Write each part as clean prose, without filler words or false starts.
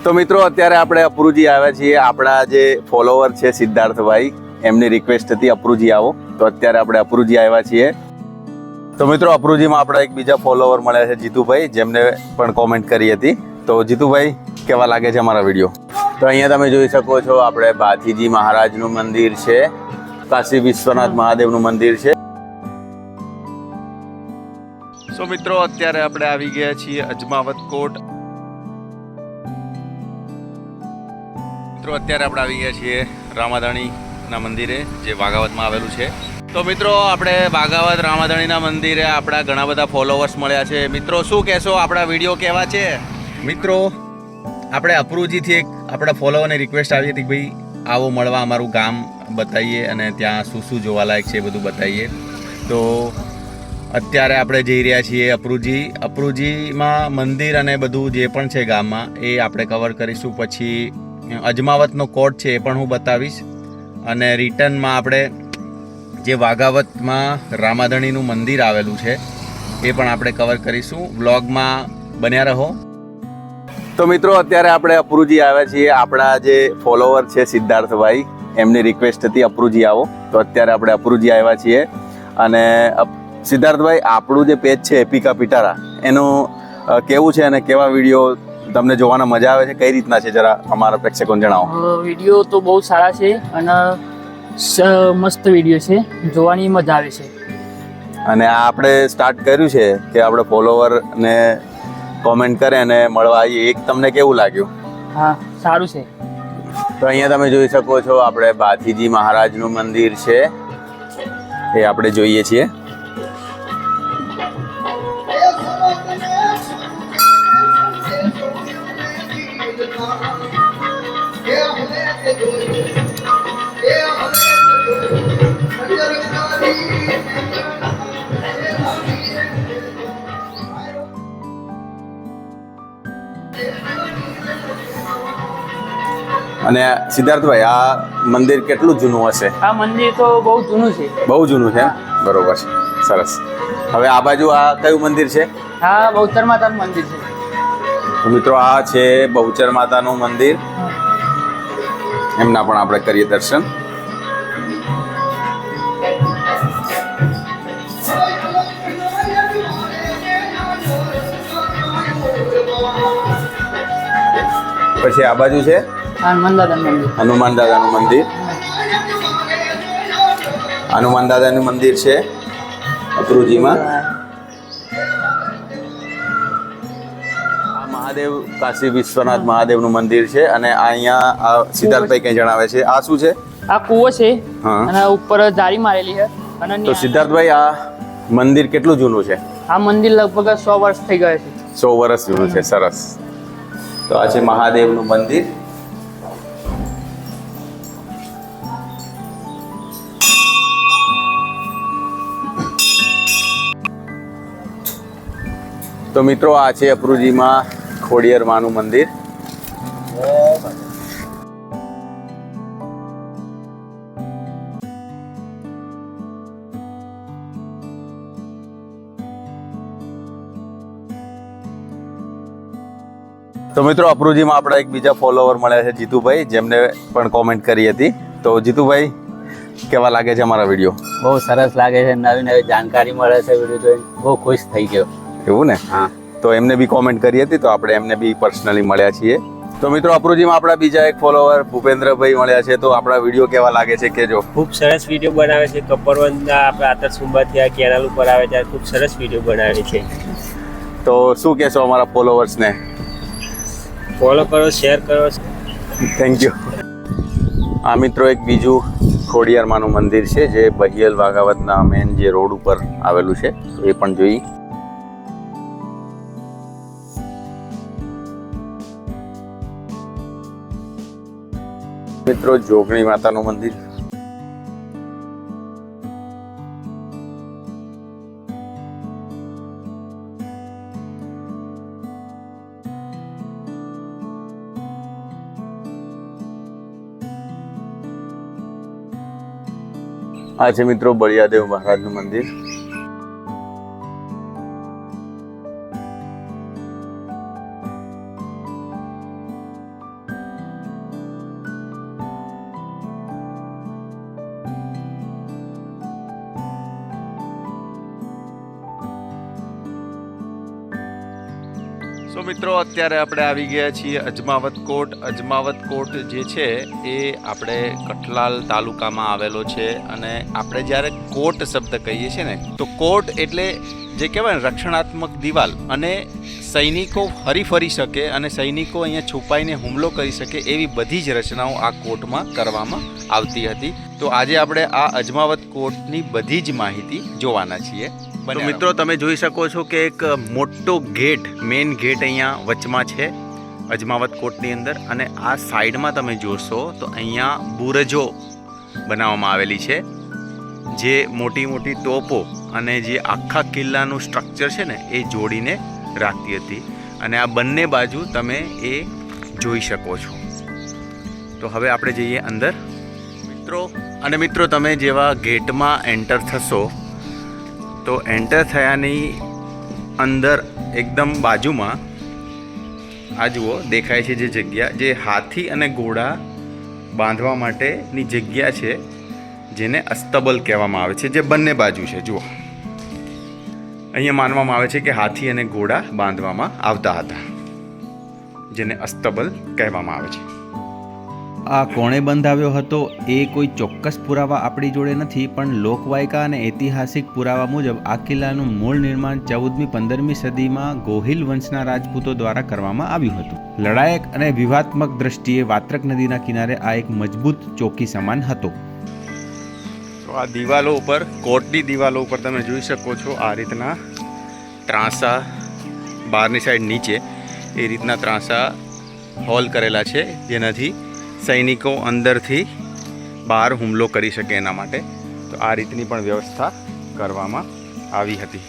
તો મિત્રો અત્યારે આપણે અપરુજી આવ્યા છીએ. આપણા જે ફોલોવર છે સિદ્ધાર્થભાઈ, એમની રિક્વેસ્ટ હતી અપરુજી આવો, તો અત્યારે આપણે અપરુજી આવ્યા છીએ. તો મિત્રો અપરુજીમાં આપણા એક બીજા ફોલોવર મળ્યા છે જીતુભાઈ, જેમને પણ કોમેન્ટ કરી હતી. તો જીતુભાઈ, કેવા લાગે છે અમારા વિડીયો? તો અહીંયા તમે જોઈ શકો છો આપણે ભાથીજી મહારાજનું મંદિર છે, કાશી વિશ્વનાથ મહાદેવનું મંદિર છે. સો મિત્રો અત્યારે આપણે આવી ગયા છીએ અજમાવત કોટ. મિત્રો અત્યારે આપણે આવી ગયા છીએ રામાધાણીના મંદિરે, જે વાઘાવતમાં આવેલું છે. તો મિત્રો આપણે વાઘાવત રામાધાણીના મંદિરે આપણા ઘણા બધા ફોલોવર્સ મળ્યા છે. મિત્રો શું કહેશો, આપણા વિડીયો કેવા છે? મિત્રો આપણે અપરુજીથી એક આપણા ફોલોવરની રિક્વેસ્ટ આવી હતી કે ભાઈ આવો મળવા, અમારું ગામ બતાવીએ અને ત્યાં શું શું જોવાલાયક છે એ બધું બતાવીએ. તો અત્યારે આપણે જઈ રહ્યા છીએ અપરુજીમાં મંદિર અને બધું જે પણ છે ગામમાં એ આપણે કવર કરીશું. પછી અજમાવતનો કોટ છે એ પણ હું બતાવીશ, અને રિટર્નમાં આપણે જે વાઘાવતમાં રામાધણીનું મંદિર આવેલું છે એ પણ આપણે કવર કરીશું. વ્લોગમાં બન્યા રહો. તો મિત્રો અત્યારે આપણે અપરુજી આવ્યા છીએ. આપણા જે ફોલોવર છે સિદ્ધાર્થભાઈ, એમની રિક્વેસ્ટ હતી અપરુજી આવો, તો અત્યારે આપણે અપરુજી આવ્યા છીએ. અને સિદ્ધાર્થભાઈ, આપણું જે પેજ છે એપિકા પિટારા, એનું કેવું છે અને કેવા વિડીયો તમને જોવાના મજા આવે છે, કઈ રીતના છે, જરા અમારા પ્રેક્ષકોને જણાવો. વિડીયો તો બહુ સારા છે અને મસ્ત વિડીયો છે, જોવાની મજા આવે છે. અને આ આપણે સ્ટાર્ટ કર્યું છે કે આપણે ફોલોવરને કોમેન્ટ કરે અને મળવા આવીએ, એક તમને કેવું લાગ્યું? હા, સારું છે. તો અહીંયા તમે જોઈ શકો છો આપણે ભાથીજી મહારાજનું મંદિર છે, એ આપણે જોઈએ છીએ. અને સિદ્ધાર્થભાઈ, આ મંદિર કેટલું જૂનું હશે? આ મંદિર તો બહુ જૂનું છે. બહુ જૂનું છે, બરોબર છે, સરસ. હવે આ બાજુ આ કયું મંદિર છે? હા, બહુચર માતાનું મંદિર છે. તો મિત્રો આ છે બહુચર માતાનું મંદિર, એમના પણ આપણે કરીએ દર્શન. પછી આ બાજુ છે હનુમાન દાદાનું મંદિર. હનુમાન દાદાનું મંદિર. હનુમાન દાદાનું મંદિર છે અપરુજીમાં. આ મહાદેવ, કાશી વિશ્વનાથ મહાદેવનું મંદિર છે. અને આ અહીંયા સિદ્ધાર્થભાઈ કંઈ જણાવે છે, આ શું છે? આ કૂવો છે હા. અને ઉપર જાળી મારેલી છે. અને તો સિદ્ધાર્થભાઈ, આ મંદિર કેટલું જૂનું છે? આ મંદિર લગભગ 100 વર્ષ થઈ ગયા છે. 100 વર્ષ જૂનું છે, સરસ. તો આ છે મહાદેવનું મંદિર. તો મિત્રો આ છે અપરુજીમાં ખોડિયાર માનું મંદિર. તો મિત્રો અપરુજીમાં આપણા એક બીજા ફોલોવર મળ્યા છે જીતુભાઈ, જેમને પણ કોમેન્ટ કરી હતી. તો જીતુભાઈ, કેવા લાગે છે અમારા વિડીયો? બહુ સરસ લાગે છે, નવી નવી જાણકારી મળે છે, વિડીયો જોઈને બહુ ખુશ થઈ ગયો. એવું ને? હા. તો એમને બી કોમેન્ટ કરી હતી, તો આપણે એમને બી પર્સનલી મળ્યા છીએ. તો મિત્રો અપરુજીમાં આપણા બીજા એક ફોલોવર ભૂપેન્દ્રભાઈ મળ્યા છે. તો આપણા વિડીયો કેવા લાગે છે કેજો. ખૂબ સરસ વિડીયો બનાવે છે. કપરવંદના આપણે આતરસુંબાથી આ કેનાલ ઉપર આવે ત્યારે ખૂબ સરસ વિડીયો બનાવે છે. તો શું કહેશો અમારા ફોલોવર્સને? ફોલો કરો, શેર કરો. Thank you. આ મિત્રો એક બીજું ખોડિયારમાંનું મંદિર છે, જે બહિયલ વાઘાવતના મેન જે રોડ ઉપર આવેલું છે, તો એ પણ જોઈ. મિત્રો જોગણી માતાનું મંદિર. આ છે મિત્રો બળિયાદેવ મહારાજનું મંદિર. તો મિત્રો અત્યારે આપણે આવી ગયા છીએ અજમાવત કોટ. અજમાવત કોટ જે છે એ આપણે કઠલાલ તાલુકામાં આવેલો છે. અને આપણે જ્યારે કોટ શબ્દ કહીએ છીએ ને તો કોટ એટલે જે કહેવાય ને રક્ષણાત્મક દિવાલ, અને સૈનિકો ફરી શકે અને સૈનિકો અહીંયા છુપાઈને હુમલો કરી શકે એવી બધી જ રચનાઓ આ કોટમાં કરવામાં આવતી હતી. તો આજે આપણે આ અજમાવત કોટની બધી જ માહિતી જોવાના છીએ. તો મિત્રો તમે જોઈ શકો છો કે એક મોટો ગેટ, મેઇન ગેટ અહીંયા વચમાં છે અજમાવત કોટની અંદર. અને આ સાઈડમાં તમે જોશો તો અહીંયા બુરજો બનાવવામાં આવેલી છે, જે મોટી મોટી તોપો અને જે આખા કિલ્લાનું સ્ટ્રક્ચર છે ને એ જોડીને રાખતી હતી. અને આ બંને બાજુ તમે એ જોઈ શકો છો. તો હવે આપણે જઈએ અંદર મિત્રો તમે જેવા ગેટમાં એન્ટર થશો તો એન્ટર થયાની અંદર એકદમ બાજુમાં આ જુઓ દેખાય છે જે જગ્યા, જે હાથી અને ઘોડા બાંધવા માટેની જગ્યા છે, જેને અસ્તબલ કહેવામાં આવે છે, જે બંને બાજુ છે. જુઓ અહીંયા માનવામાં આવે છે કે હાથી અને ઘોડા બાંધવામાં આવતા હતા, જેને અસ્તબલ કહેવામાં આવે છે. આ કોણે બંધાવ્યો હતો એ કોઈ ચોક્કસ પુરાવા આપણી જોડે નથી, પણ લોકવાયકા અને ઐતિહાસિક પુરાવા મુજબ આ કિલ્લાનું મૂળ નિર્માણ 14મી-15મી સદીમાં ગોહિલ વંશના રાજપૂતો દ્વારા કરવામાં આવ્યું હતું. લડાયક અને વિવાદાત્મક દ્રષ્ટિએ વાત્રક નદીના કિનારે આ એક મજબૂત ચોકી સમાન હતો. તો આ દિવાલો ઉપર, કોટની દિવાલો ઉપર તમે જોઈ શકો છો આ રીતના ત્રાંસા, બહારની સાઈડ નીચે એ રીતના ત્રાંસા હોલ કરેલા છે, જેનાથી સૈનિકો અંદરથી બહાર હુમલો કરી શકે એના માટે. તો આ રીતની પણ વ્યવસ્થા કરવામાં આવી હતી,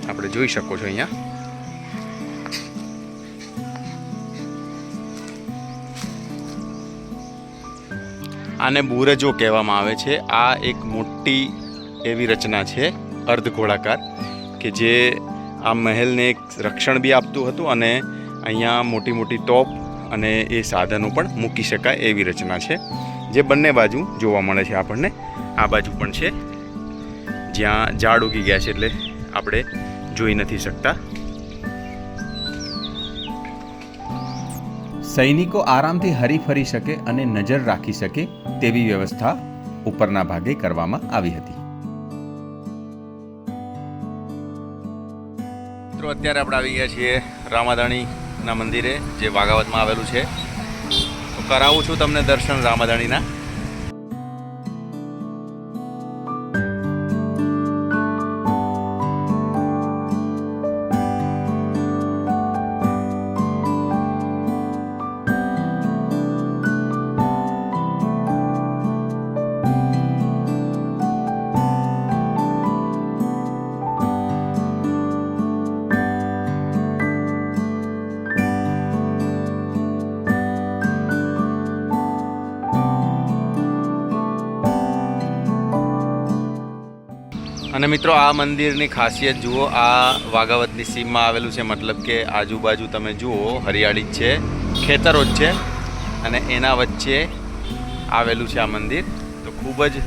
આપણે જોઈ શકો છો અહીંયા. આને બુરજો કહેવામાં આવે છે. આ એક મોટી એવી રચના છે અર્ધગોળાકાર, કે જે આ મહેલને એક રક્ષણ બી આપતું હતું, અને અહીંયા મોટી મોટી તોપ અને એ સાધનો પણ મૂકી શકાય એવી રચના છે, જે બંને બાજુ જોવા મળે છે આપણને. આ બાજુ પણ છે, જ્યાં ઝાડ ઉગી ગયા છે એટલે આપણે જોઈ નથી શકતા. સૈનિકો આરામથી હરીફરી શકે અને નજર રાખી શકે તેવી વ્યવસ્થા ઉપરના ભાગે કરવામાં આવી હતી. મિત્રો અત્યારે આપણે આવી ગયા છીએ રામાદાણીના મંદિરે, જે વાઘાવતમાં આવેલું છે. તો કરાવું છું તમને દર્શન રામાદાણીના. અને મિત્રો આ મંદિરની ખાસિયત જુઓ, આ વાઘાવતની સીમમાં આવેલું છે, મતલબ કે આજુબાજુ તમે જુઓ હરિયાળી જ છે, ખેતરો જ છે, અને એના વચ્ચે આવેલું છે આ મંદિર. તો ખૂબ જ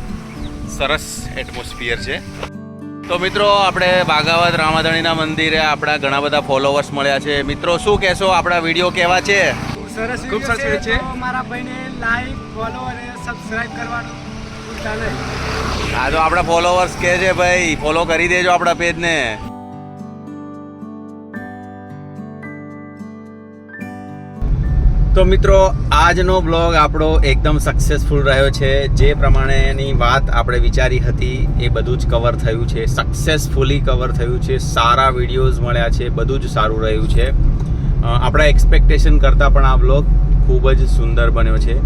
સરસ એટમોસ્ફિયર છે. તો મિત્રો આપણે વાઘાવત રામાદાણીના મંદિરે આપણા ઘણા બધા ફોલોવર્સ મળ્યા છે. મિત્રો શું કહેશો, આપણા વિડીયો કેવા છે? ખૂબ સરસ છે. મારા ભાઈને લાઈક, ફોલો અને સબસ્ક્રાઇબ કરવાનું ભૂલતા નહીં. હા, તો આપણા ફોલોવર્સ કહે છે ભાઈ ફોલો કરી દેજો આપણા પેજને. તો મિત્રો આજનો બ્લોગ આપણો એકદમ સક્સેસફુલ રહ્યો છે. જે પ્રમાણેની વાત આપણે વિચારી હતી એ બધું જ કવર થયું છે, સક્સેસફુલી કવર થયું છે. સારા વિડીયોઝ મળ્યા છે, બધું જ સારું રહ્યું છે. આપણા એક્સપેક્ટેશન કરતાં પણ આ બ્લોગ ખૂબ જ સુંદર બન્યો છે.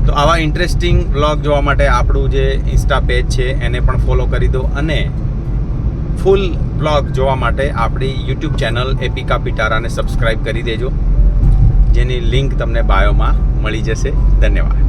તો આવા ઇન્ટરેસ્ટિંગ વ્લોગ જોવા માટે આપણું જે ઇન્સ્ટા પેજ છે એને પણ ફોલો કરી દો, અને ફૂલ વ્લોગ જોવા માટે આપણી યુટ્યુબ ચેનલ એપિકા પિટારાને સબસ્ક્રાઈબ કરી દેજો, જેની લિંક તમને બાયોમાં મળી જશે. ધન્યવાદ.